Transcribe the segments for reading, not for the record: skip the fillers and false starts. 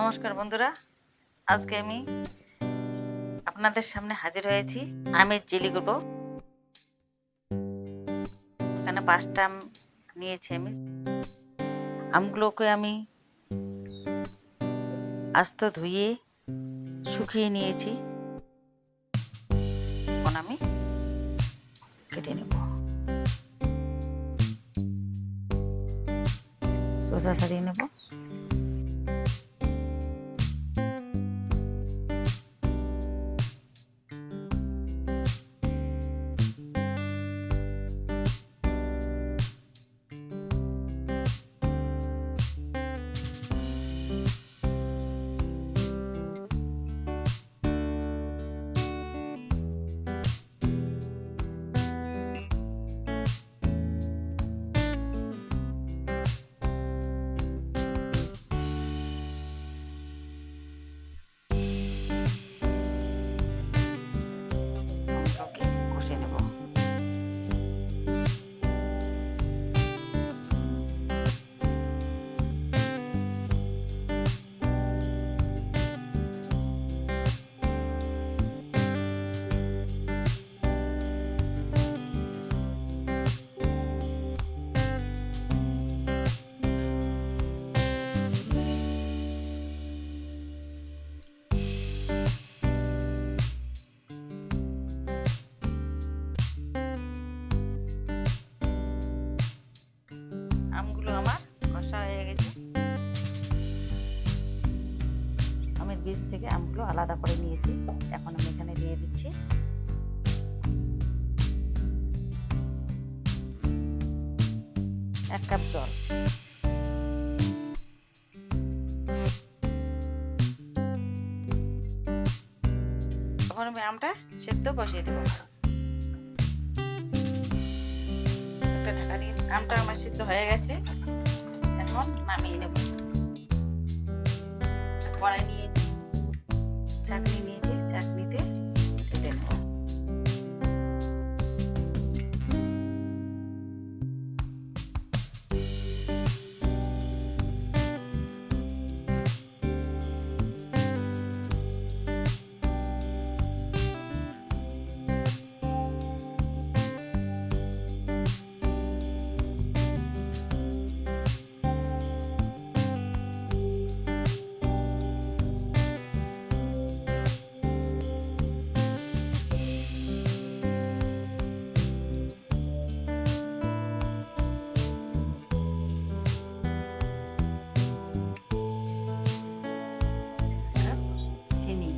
নমস্কার বন্ধুরা, আজকে আমি আপনাদের সামনে হাজির হয়েছি। আমের জেলি করব। এখানে 5টা আম নিয়েছি আমি। আমগুলোকে আমি আস্ত ধুয়ে শুকিয়ে নিয়েছি। এখন আমি কেটে নেব। খোসা ছাড়িয়ে নেব। আমগুলোকে কষে নেব। আমগুলো আমার কষা হয়ে গেছে। আমের বীজ থেকে আমগুলো আলাদা করে নিয়েছি। এখন আমি এখানে দিয়ে দিচ্ছি 1 কাপ জল। এখন আমি আমটা সেদ্ধ বসিয়ে দেবো। একটা ঢাকা দিয়ে আমটা আমার সিদ্ধ হয়ে গেছে। এখন নামিয়ে নেব। কড়াই নিয়েছি, চাটনি নিয়েছি, চাটনিতে ঢেলে নেব। চিনি,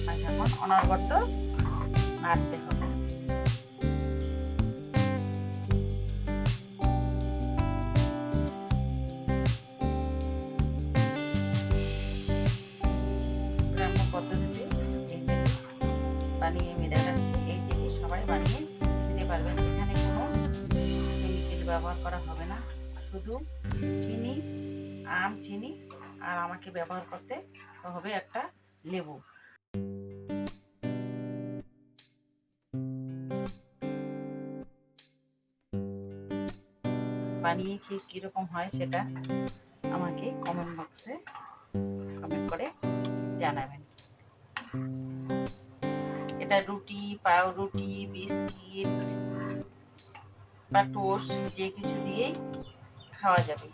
আর এখন অনবরত নাড়তে হবে। গ্রাম্য পদ্ধতিতে এই যে বানিয়ে আমি দেখাচ্ছি। এই জিনিস সবাই বানিয়ে খেতে পারবেন। এখানে কোনো কেমিক্যাল ব্যবহার করা হবে না, শুধু চিনি, চিনি আর আমাকে ব্যবহার করতে হবে একটা লেবু। বানিয়ে খেয়ে কীরকম হয় সেটা আমাকে কমেন্ট বক্সে কমেন্ট করে জানাবেন। এটা রুটি, পাউরুটি, বিস্কিট বা টোস্ট যে কিছু দিয়েই খাওয়া যাবে।